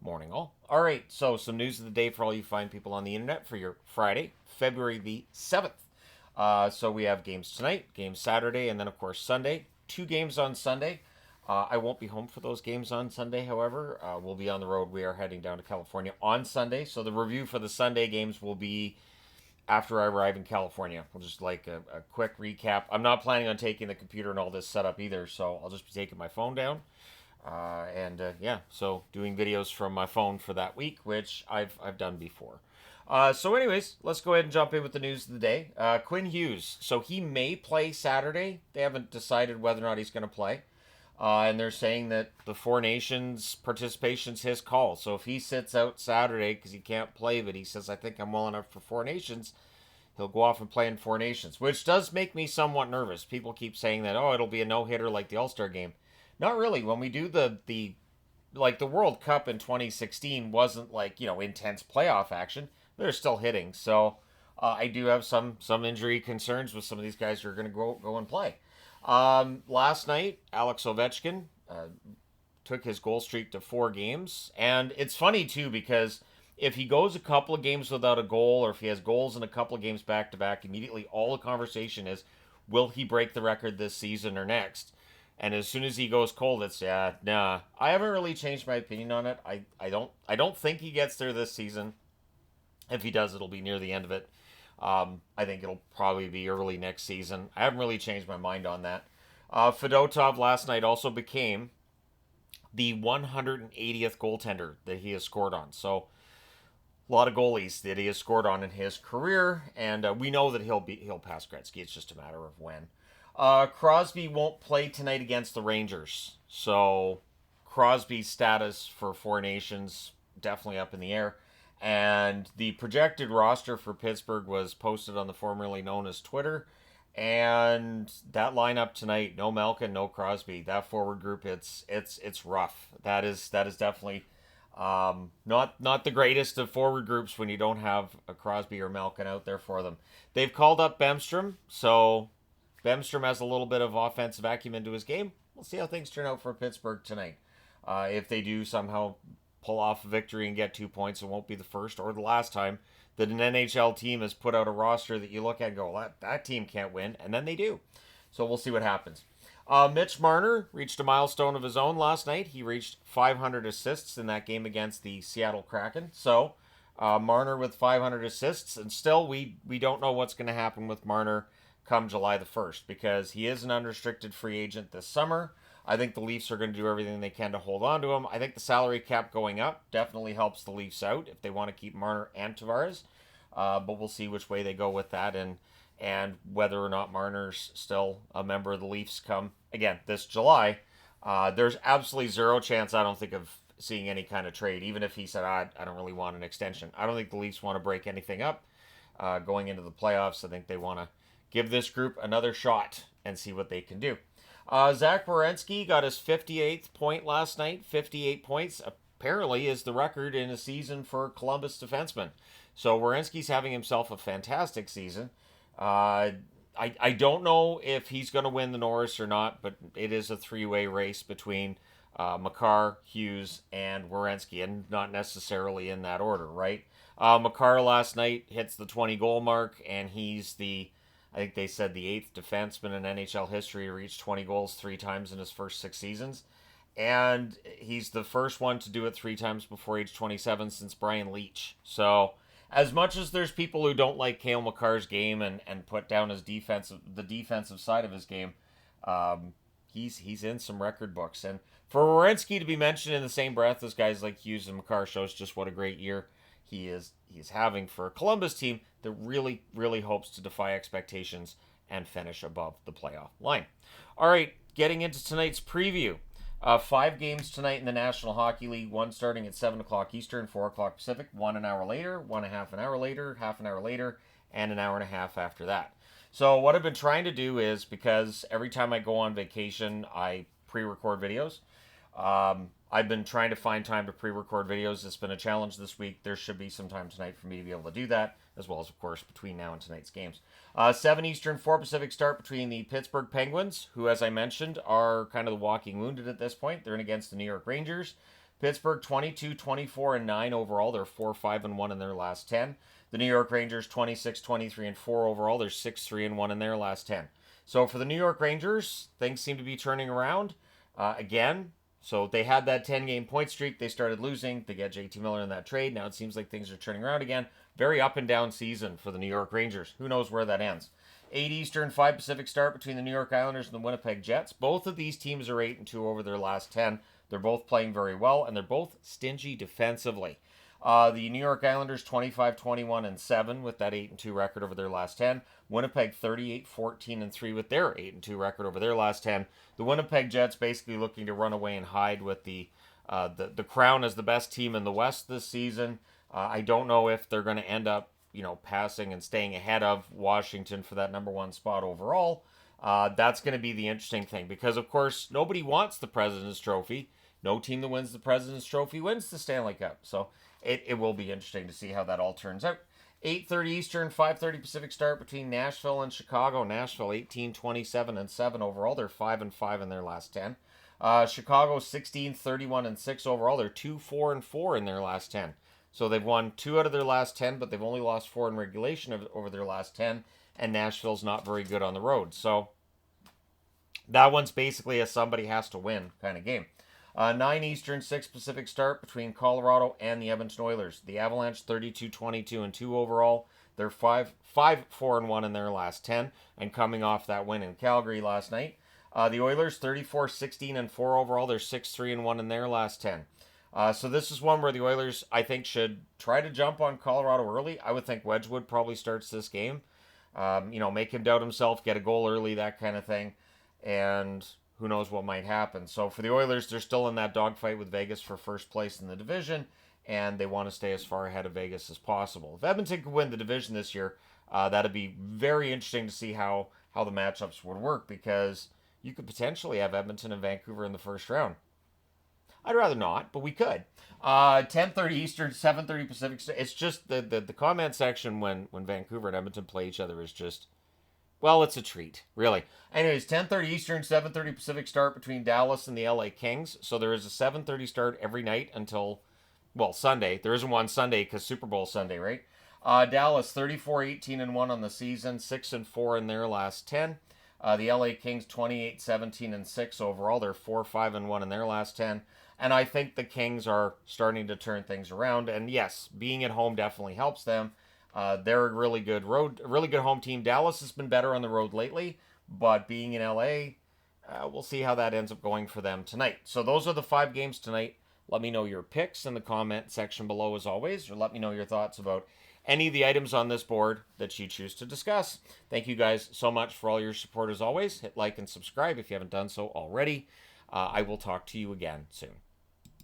Morning, all. All right, so some news of the day for all you fine people on the internet for your Friday, February the 7th. So we have games tonight, games Saturday, and then, of course, Sunday. Two games on Sunday. I won't be home for those games on Sunday, however. We'll be on the road. We are heading down to California on Sunday. So the review for the Sunday games will be after I arrive in California. We'll just like a quick recap. I'm not planning on taking the computer and all this setup either, so I'll just be taking my phone down. So doing videos from my phone for that week, which I've done before. Anyways, let's go ahead and jump in with the news of the day. Quinn Hughes. So he may play Saturday. They haven't decided whether or not he's going to play. And they're saying that the Four Nations participation's his call. So if he sits out Saturday because he can't play, but he says, I think I'm well enough for Four Nations, he'll go off and play in Four Nations, which does make me somewhat nervous. People keep saying that, it'll be a no-hitter like the All-Star game. Not really. When we do the World Cup in 2016 wasn't intense playoff action. They're still hitting. So I do have some injury concerns with some of these guys who are going to go and play. Last night, Alex Ovechkin took his goal streak to 4 games. And it's funny, too, because if he goes a couple of games without a goal, or if he has goals in a couple of games back-to-back, immediately all the conversation is, will he break the record this season or next? And as soon as he goes cold, it's nah. I haven't really changed my opinion on it. I don't think he gets there this season. If he does, it'll be near the end of it. I think it'll probably be early next season. I haven't really changed my mind on that. Fedotov last night also became the 180th goaltender that he has scored on. So a lot of goalies that he has scored on in his career, and we know that he'll pass Gretzky. It's just a matter of when. Crosby won't play tonight against the Rangers. So Crosby's status for Four Nations definitely up in the air. And the projected roster for Pittsburgh was posted on the formerly known as Twitter. And that lineup tonight, no Malkin, no Crosby. That forward group, it's rough. That is definitely not the greatest of forward groups when you don't have a Crosby or Malkin out there for them. They've called up Bemstrom, so Bemstrom has a little bit of offensive acumen to his game. We'll see how things turn out for Pittsburgh tonight. If they do somehow pull off a victory and get 2 points, it won't be the first or the last time that an NHL team has put out a roster that you look at and go, that team can't win, and then they do. So we'll see what happens. Mitch Marner reached a milestone of his own last night. He reached 500 assists in that game against the Seattle Kraken. So Marner with 500 assists, and still we don't know what's going to happen with Marner come July the 1st, because he is an unrestricted free agent this summer. I think the Leafs are going to do everything they can to hold on to him. I think the salary cap going up definitely helps the Leafs out if they want to keep Marner and Tavares. But we'll see which way they go with that, and whether or not Marner's still a member of the Leafs come, again, this July. There's absolutely zero chance, I don't think, of seeing any kind of trade, even if he said, I don't really want an extension. I don't think the Leafs want to break anything up going into the playoffs. I think they want to give this group another shot and see what they can do. Zach Werenski got his 58th point last night. 58 points apparently is the record in a season for Columbus defensemen. So Werenski's having himself a fantastic season. I don't know if he's going to win the Norris or not, but it is a 3-way race between Makar, Hughes, and Werenski, and not necessarily in that order, right? Makar last night hits the 20-goal mark, and he's I think they said the 8th defenseman in NHL history to reach 20 goals 3 times in his first 6 seasons. And he's the first one to do it 3 times before age 27 since Brian Leetch. So as much as there's people who don't like Cale Makar's game and put down the defensive side of his game, he's in some record books. And for Werenski to be mentioned in the same breath as guys like Hughes and Makar shows just what a great year he is having for a Columbus team that really, really hopes to defy expectations and finish above the playoff line. All right, getting into tonight's preview. 5 games tonight in the National Hockey League, one starting at 7 o'clock Eastern, 4 o'clock Pacific, one an hour later, one and a half an hour later, half an hour later, and an hour and a half after that. So what I've been trying to do is, because every time I go on vacation, I pre-record videos. I've been trying to find time to pre-record videos. It's been a challenge this week. There should be some time tonight for me to be able to do that, as well as, of course, between now and tonight's games. 7 Eastern, 4 Pacific start between the Pittsburgh Penguins, who, as I mentioned, are kind of the walking wounded at this point. They're in against the New York Rangers. Pittsburgh 22, 24, and 9 overall. They're 4, 5, and 1 in their last 10. The New York Rangers 26, 23, and 4 overall. They're 6, 3, and 1 in their last 10. So for the New York Rangers, things seem to be turning around again. So they had that 10-game point streak. They started losing. They get JT Miller in that trade. Now it seems like things are turning around again. Very up and down season for the New York Rangers. Who knows where that ends? 8 Eastern, 5 Pacific start between the New York Islanders and the Winnipeg Jets. Both of these teams are 8-2 over their last 10. They're both playing very well, and they're both stingy defensively. The New York Islanders 25, 21, and 7 with that 8-2 record over their last 10. Winnipeg 38, 14, and 3 with their 8-2 record over their last 10. The Winnipeg Jets basically looking to run away and hide with the crown as the best team in the West this season. I don't know if they're going to end up, passing and staying ahead of Washington for that number 1 spot overall. That's going to be the interesting thing because, of course, nobody wants the President's Trophy. No team that wins the President's Trophy wins the Stanley Cup. So it will be interesting to see how that all turns out. 8:30 Eastern, 5:30 Pacific start between Nashville and Chicago. Nashville 18, 27, and 7 overall. They're 5 and 5 in their last 10. Chicago 16, 31, and 6 overall. They're 2, 4, and 4 in their last 10. So they've won 2 out of their last 10, but they've only lost 4 in regulation over their last 10. And Nashville's not very good on the road. So that one's basically a somebody has to win kind of game. 9 Eastern, 6 Pacific start between Colorado and the Edmonton Oilers. The Avalanche 32, 22, and 2 overall. They're 5, 4, and 1 in their last 10, and coming off that win in Calgary last night. The Oilers 34, 16, and 4 overall. They're 6, 3, and 1 in their last 10. So this is one where the Oilers, I think, should try to jump on Colorado early. I would think Wedgwood probably starts this game. Make him doubt himself, get a goal early, that kind of thing. And who knows what might happen. So for the Oilers, they're still in that dogfight with Vegas for first place in the division, and they want to stay as far ahead of Vegas as possible. If Edmonton could win the division this year, that'd be very interesting to see how the matchups would work, because you could potentially have Edmonton and Vancouver in the first round. I'd rather not, but we could. 10:30 Eastern, 7:30 Pacific. It's just the comment section when Vancouver and Edmonton play each other is just, well, it's a treat, really. Anyways, 10:30 Eastern, 7:30 Pacific start between Dallas and the LA Kings. So there is a 7:30 start every night until, Sunday. There isn't one Sunday because Super Bowl Sunday, right? Dallas 34, 18, and 1 on the season, 6 and 4 in their last 10. The LA Kings 28, 17, and 6 overall. They're 4, 5, and 1 in their last 10. And I think the Kings are starting to turn things around. And yes, being at home definitely helps them. They're a really good home team. Dallas has been better on the road lately, but being in LA, we'll see how that ends up going for them tonight. So those are the 5 games tonight. Let me know your picks in the comment section below as always, or let me know your thoughts about any of the items on this board that you choose to discuss. Thank you guys so much for all your support as always. Hit like and subscribe if you haven't done so already. I will talk to you again soon.